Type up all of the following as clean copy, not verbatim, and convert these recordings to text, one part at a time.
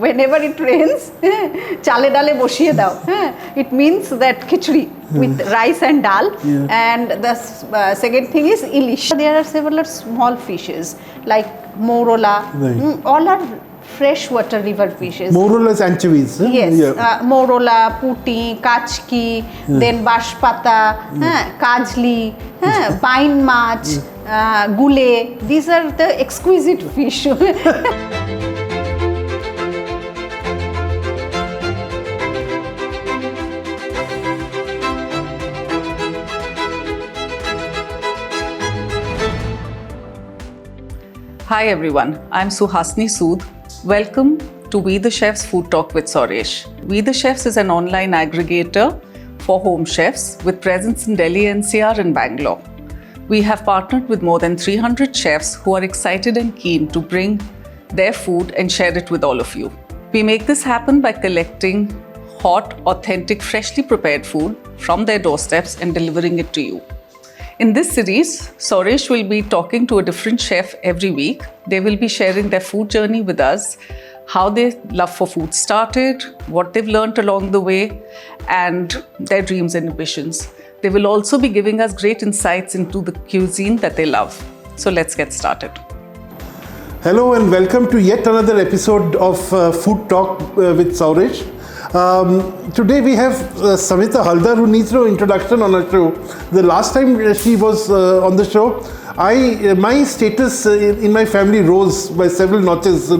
whenever it rains, chale dale boshiye dao. It means that khichuri with rice and dal. And the second thing is ilish. There are several small fishes like mourola. All are freshwater river fishes. Mourola is anchovies. Yes, mourola, pooti, kachki, then bashpata, kajli, pine maachh, gooley. These are the exquisite fish. Hi everyone, I'm Suhasini Sood. Welcome to We the Chefs Food Talk with Sourish. We the Chefs is an online aggregator for home chefs with presence in Delhi, NCR and Bangalore. We have partnered with more than 300 chefs who are excited and keen to bring their food and share it with all of you. We make this happen by collecting hot, authentic, freshly prepared food from their doorsteps and delivering it to you. In this series, Sourish will be talking to a different chef every week. They will be sharing their food journey with us, how their love for food started, what they've learned along the way, and their dreams and ambitions. They will also be giving us great insights into the cuisine that they love. So let's get started. Hello and welcome to yet another episode of Food Talk with Sourish. Today we have Samita Haldar, who needs no introduction on our show. The last time she was on the show, my status in my family rose by several notches,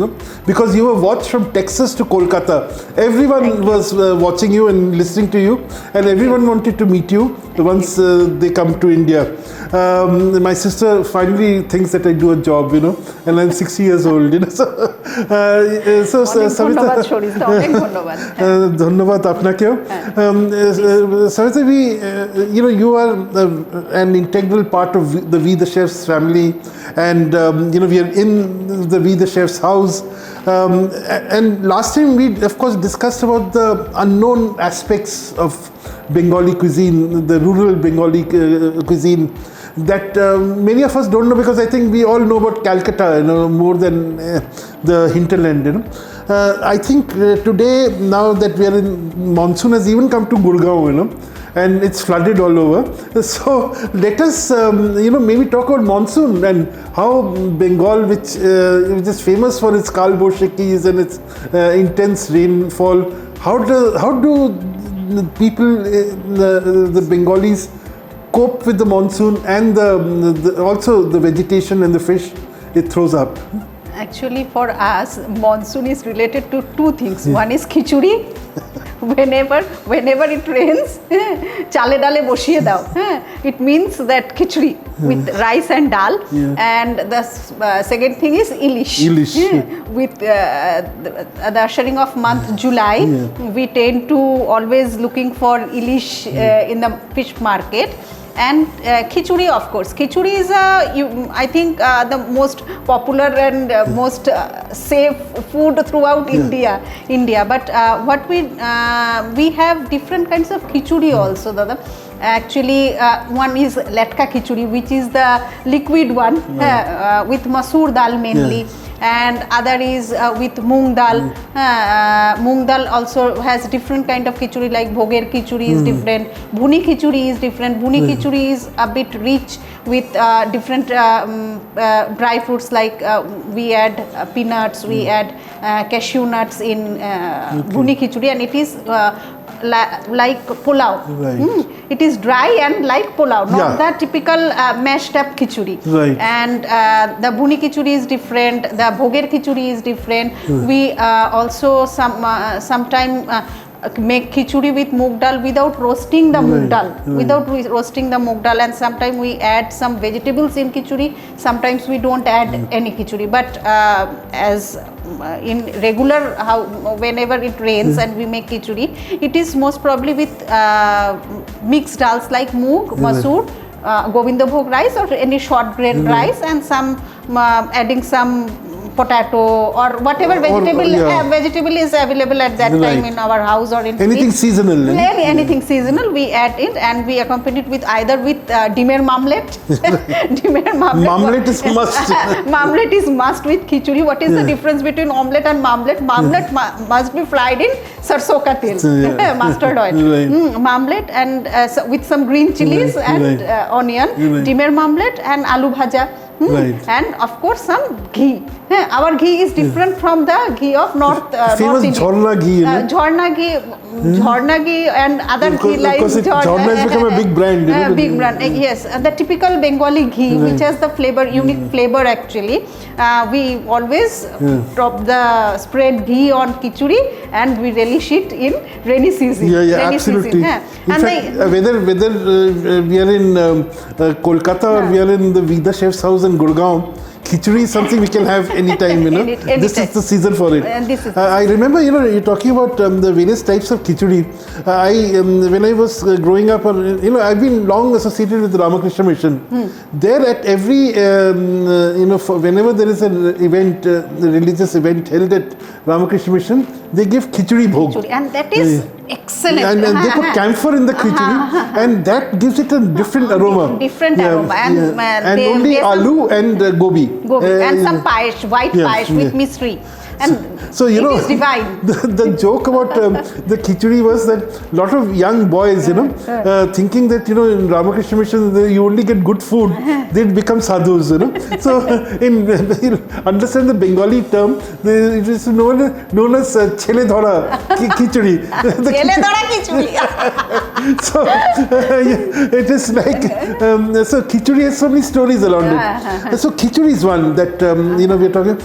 because you were watched from Texas to Kolkata. Everyone was watching you and listening to you, and everyone wanted to meet you once they come to India. My sister finally thinks that I do a job, and I'm 60 years old, So Samita, ধন্যবাদ আপনাকেও. Samita, you are an integral part of the We the Chefs family, and we are in the We the Chefs house. And last time we, of course, discussed about the unknown aspects of Bengali cuisine, the rural Bengali cuisine, that many of us don't know, because I think we all know about Calcutta, more than the hinterland, I think today, now that we are in monsoon, has even come to Gurgaon, and it's flooded all over. So let us, maybe talk about monsoon and how Bengal, which is famous for its kalboshikis and its intense rainfall, how do people, the Bengalis, cope with the monsoon and also the vegetation and the fish it throws up? Actually, for us, monsoon is related to two things. One is khichuri. Whenever it rains, chale dale boshiye dao. It means that khichuri with rice and dal. And the second thing is ilish. With the ushering of month July, we tend to always looking for ilish in the fish market. And khichuri, of course. Khichuri is, I think, the most popular and most safe food throughout India. But what we have different kinds of khichuri also, Dada. Actually, one is letka khichuri, which is the liquid one, with masoor dal mainly. And other is with moong dal. Moong dal also has different kind of khichuri, like bhoger khichuri is different, bhuni khichuri is different. Bhuni khichuri is a bit rich with different dry fruits, like we add peanuts, we add cashew nuts in bhuni khichuri, and it is like pulao. It is dry and like pulao, not the typical mashed up khichuri. And the bhuni khichuri is different, the bhoger khichuri is different. We also sometime make khichuri with moong dal without roasting the moong dal, and sometimes we add some vegetables in khichuri, sometimes we don't add any khichuri. But as in regular, whenever it rains and we make khichuri, it is most probably with mixed dals like moong, masoor, Govindabhog rice or any short grain rice, and some adding some potato or whatever vegetable is available at that time in our house or in anything seasonal. Anything seasonal, we add it and we accompany it with either with dimer marmlet. Dimer marmlet is must. Marmlet is must with khichuri. What is the difference between omelette and marmlet? Marmlet must be fried in sarson ka tel, mustard oil. Marmlet and with some green chilies and onion. Dimer marmlet and aloo bhaja. And of course some ghee. Our ghee is different from the ghee of North famous India. Jhorna ghee. Jhorna ghee and other ghee like Jhorna has become a big brand. Big brand, yes. The typical Bengali ghee, which has the flavor, unique flavor actually. We always spread ghee on khichuri and we relish it in rainy season. Rainy absolutely. Season. In fact, whether we are in Kolkata or we are in the Vida Chef's house in Gurgaon, khichuri is something we can have anytime, This is the season for it. I remember, you're talking about the various types of khichuri. When I was growing up, I've been long associated with the Ramakrishna Mission. There at every, whenever there is an event, a religious event held at Ramakrishna Mission, they give khichuri bhog. And that is excellent. And they put camphor in the khichuri and that gives it a different aroma. And only aloo and gobi. And some paesh, white paesh with misri. And so it is divine. The joke about the khichuri was that a lot of young boys, thinking that, in Ramakrishna Mission, you only get good food, they'd become sadhus, So, understand the Bengali term, it is known as chele dhora khichuri. Chele dhora khichuri. So, it is like, so khichuri has so many stories around it. So, khichuri is one that, we're talking.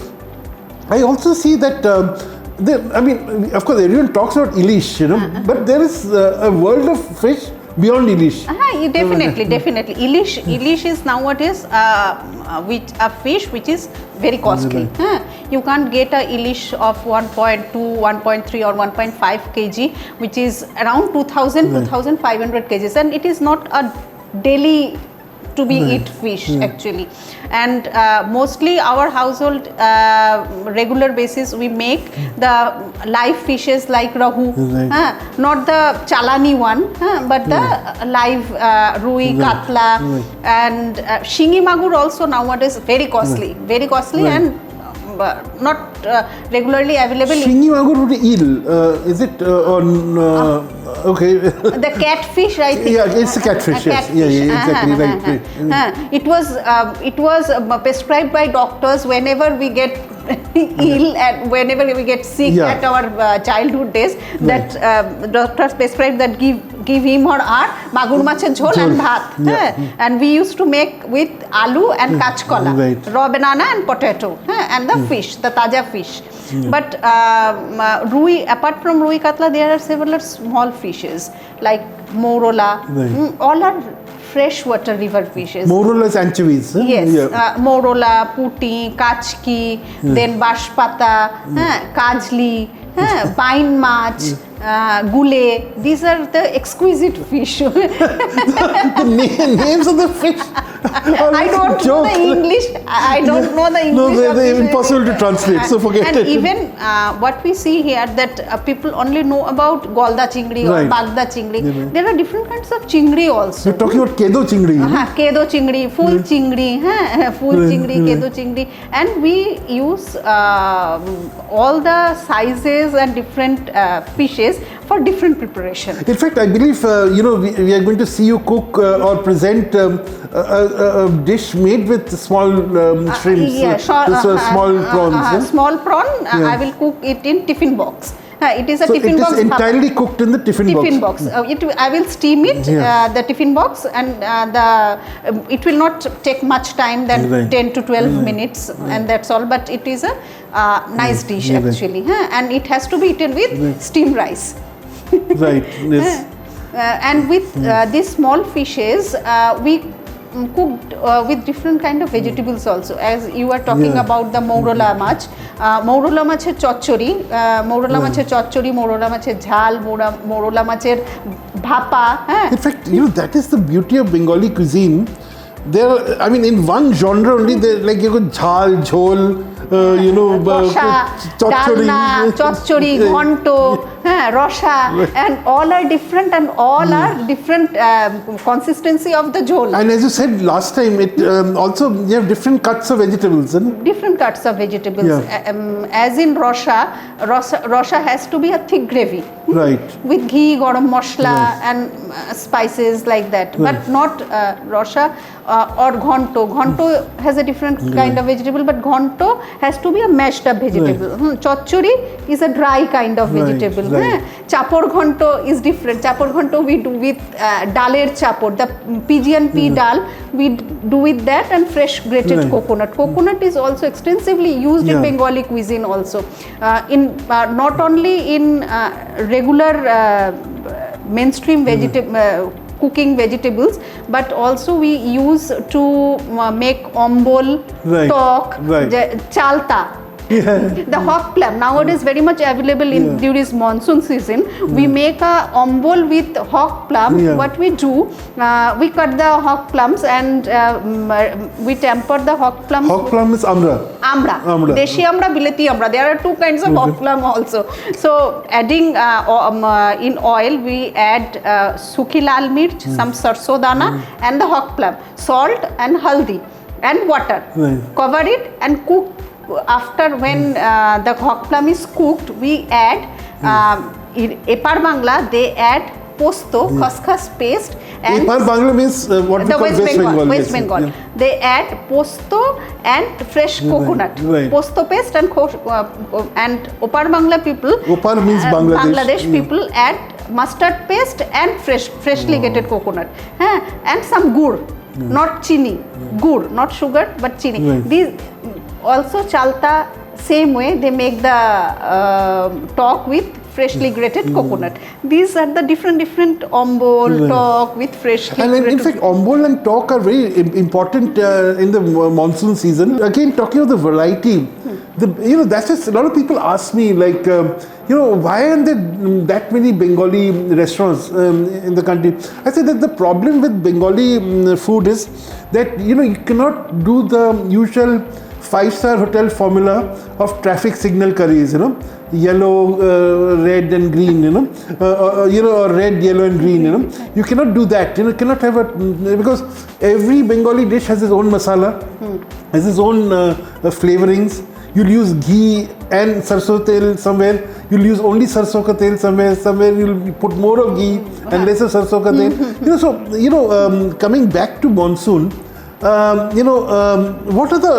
I also see that, of course, everyone talks about ilish, but there is a world of fish beyond ilish. Definitely. Ilish is nowadays a fish which is very costly. You can't get a ilish of 1.2, 1.3 or 1.5 kg, which is around 2,000, 2,500 kgs, and it is not a daily to be eat fish actually. And mostly our household regular basis we make the live fishes like rahu, not the chalani one, but the live rui, katla, and shingi magur also nowadays very costly, and not regularly available. Shingi magur eel, is it on? Okay. The catfish, I think. Yeah, it's a catfish. Yes. Exactly. Right. It was prescribed by doctors whenever we get ill and whenever we get sick at our childhood days. That doctors prescribed that give him or her magur machhor jhol and bhat. And we used to make with aloo and kachkola, raw banana and potato, and the fish, the taja fish. But rui, apart from rui katla, there are several small fishes like mourola. All are freshwater river fishes. Mourola is anchovies. Yes, mourola, pooti, kachki, then bashpata, kajli, pine maachh, gooley. These are the exquisite fish. The names of the fish. I don't know the English. I don't know the English. No, they're impossible to translate. So forget it. And even what we see here that people only know about golda chingri or bagda chingri. There are different kinds of chingri also. You're talking about kedo chingri. Kedo chingri, full chingri, kedo chingri, and we use all the sizes and different fishes for different preparation. In fact, I believe we are going to see you cook or present a dish made with small shrimps, small prawns. Small prawn, I will cook it in tiffin box. It is a tiffin box. It is entirely cooked in the tiffin box. I will steam it, the tiffin box, and it will not take much time than 10 to 12 minutes, and that's all. But it is a nice dish actually, and it has to be eaten with steamed rice. Right. Yes. And with these small fishes, we cooked with different kind of vegetables also. As you were talking about the mourola maachh, mourola maachher chorchori, mourola maachher jhal, mourola maachher bhapa. In fact, that is the beauty of Bengali cuisine. There, in one genre only, like you got jhal, jhol, Rosha, dalna, chorchori, ghonto, rosha, and all are different, and all are different consistency of the jhol. And as you said last time, it also you have different cuts of vegetables, isn't it? Different cuts of vegetables. As in rosha has to be a thick gravy. Right. With ghee, garam masala, and spices like that. But not rosha or ghonto. Ghonto has a different kind of vegetable, but ghonto has to be a mashed up vegetable. Chorchori is a dry kind of vegetable. Chapor ghonto is different. Chapor ghonto we do with daler chapor, the pigeon pea dal, we do with that, and fresh grated coconut. Coconut is also extensively used in Bengali cuisine also. Not only in regular mainstream cooking vegetables, but also we use to make ombol, tok, chalta. The hawk plum nowadays very much available in during monsoon season. We make a ombol with hawk plum. What we do, we cut the hawk plums and we temper the hawk plums. Hawk plum is amra. Deshi amra, bileti amra. There are two kinds of hawk plum also. So adding in oil, we add suki lal mirch, some sarso dana, and the hawk plum, salt and haldi and water. Cover it and cook. After when the hawk plum is cooked, we add in Epar Bangla they add posto, khaskhas paste, and Epar Bangla means what we call West Bengal. They add posto and fresh coconut, posto paste and Opar Bangla people. Opar means Bangladesh people add mustard paste and freshly grated coconut, and some gur, not chini, gur, not sugar but chini. These also chalta, same way they make the tok with freshly grated coconut. These are the different ombol, tok with freshly grated. And in fact, ombol and tok are very important in the monsoon season. Again, talking of the variety, that's just a lot of people ask me like, why aren't there that many Bengali restaurants in the country? I said that the problem with Bengali food is that you cannot do the usual 5-star hotel formula of traffic signal curries, yellow, red and green, or red, yellow and green, You cannot do that, cannot have because every Bengali dish has its own masala, has its own flavorings. You'll use ghee and sarso tel somewhere, you'll use only sarso ka tel somewhere you'll put more of ghee and less of sarso ka tel. Coming back to monsoon, what are the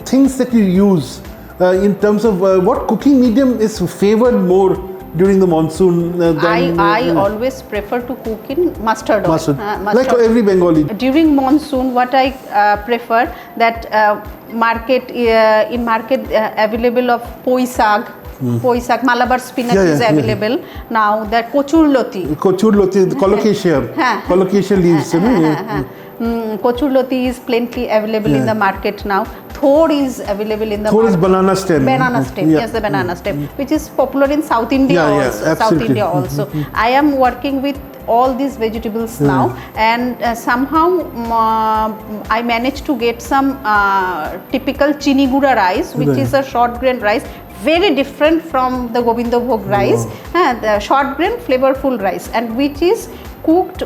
things that you use in terms of what cooking medium is favored more during the monsoon? I always prefer to cook in mustard oil. Like every Bengali. During monsoon, what I prefer that in market available of poi sag. Malabar spinach is available now. That kochur loti, colocasia leaves. Kochur loti is plenty available in the market now. Thor is available in the market. Thor is banana stem. Yes, the banana stem, which is popular in South India also. I am working with all these vegetables now, and somehow I managed to get some typical chini gura rice, which is a short grain rice, very different from the Govinda Bhog rice, the short grain flavorful rice, and which is cooked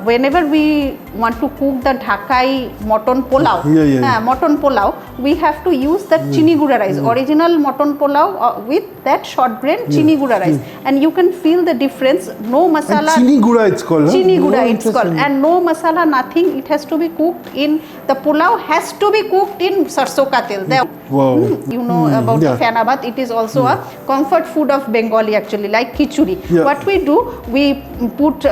whenever we want to cook the Dhakai mutton pulao. Mutton pulao, we have to use that chini gura rice, original mutton pulao with that short grain chini gura rice, and you can feel the difference. No masala. And chini gura it's called. Chini gura it's called, and no masala, nothing. It has to be cooked in the pulao. Has to be cooked in sarso ka tel. About the Fanabat. It is also a comfort food of Bengali actually, like khichuri. What we do, we put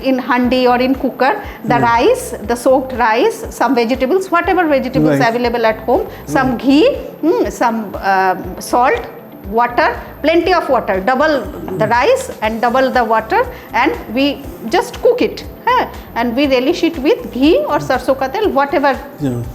in handi or in cooker the rice, the soaked rice, some vegetables, whatever vegetables available at home, some ghee, some salt, water, plenty of water, double the rice and double the water, and we just cook it. And we relish it with ghee or sarso ka tel, whatever.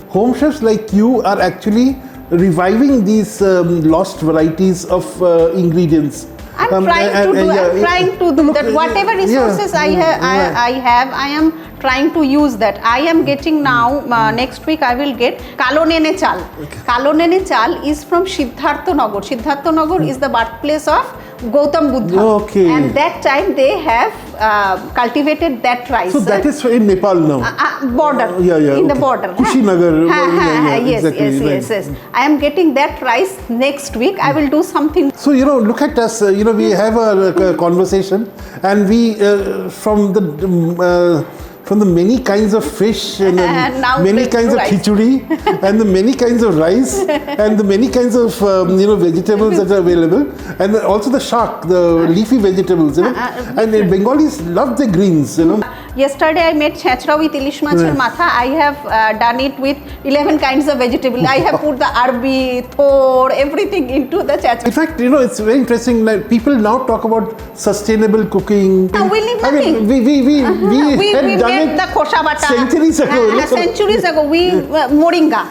Home chefs like you are actually reviving these lost varieties of ingredients. I'm trying to do that. Whatever resources I have, I am trying to use that. I am getting now, next week I will get Kalo Nene Chal. Kalo Nene Chal is from Siddhartha Nagar. Siddhartha Nagar is the birthplace of Gautam Buddha. Okay. And that time they have cultivated that rice. So that is in Nepal now? Border. In the border. Kushinagar. Yes, yes. I am getting that rice next week. I will do something. So, look at us, we have a conversation, and we, from the many kinds of fish and many kinds of khichuri and the many kinds of rice and the many kinds of vegetables that are available, and also the shak, the leafy vegetables, and the Bengalis love the greens, Yesterday I made chhechra with ilish machher matha. I have done it with 11 kinds of vegetable. I have put the arbi, thor, everything into the chhechra. In fact, it's very interesting that people now talk about sustainable cooking. No, we leave nothing. I mean, we had done made it the kosha bata centuries ago. Centuries ago, we moringa.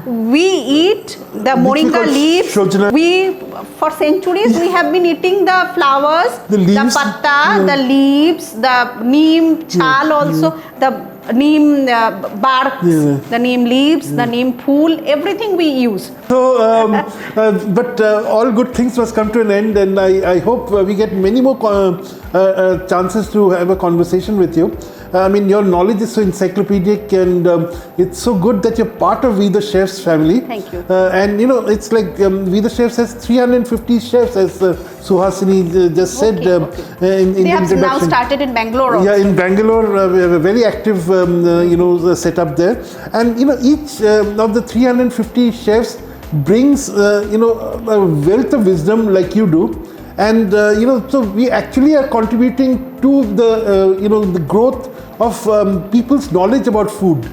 We eat the moringa leaves. We, for centuries, we have been eating the flowers, the patta, the leaves, the neem chal also, the neem barks, the neem leaves, the neem phool, everything we use. So, but all good things must come to an end, and I hope we get many more chances to have a conversation with you. I mean, your knowledge is so encyclopedic, and it's so good that you're part of We the Chefs family. Thank you. And it's like We the Chefs has 350 chefs, as Suhasini just said in they the have introduction. now started in Bangalore also. Yeah, in Bangalore, we have a very active, setup there. And, each of the 350 chefs brings, a wealth of wisdom like you do. And, so we actually are contributing to the growth of people's knowledge about food.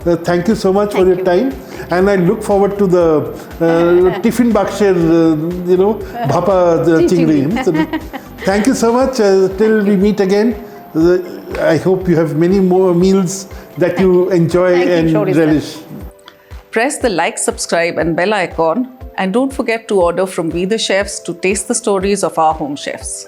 Thank you so much for your time. And I look forward to the tiffin baksher, bhapa chingri. So, thank you so much. Till we meet again. I hope you have many more meals that you enjoy and relish. Press the like, subscribe and bell icon, and don't forget to order from We the Chefs to taste the stories of our home chefs.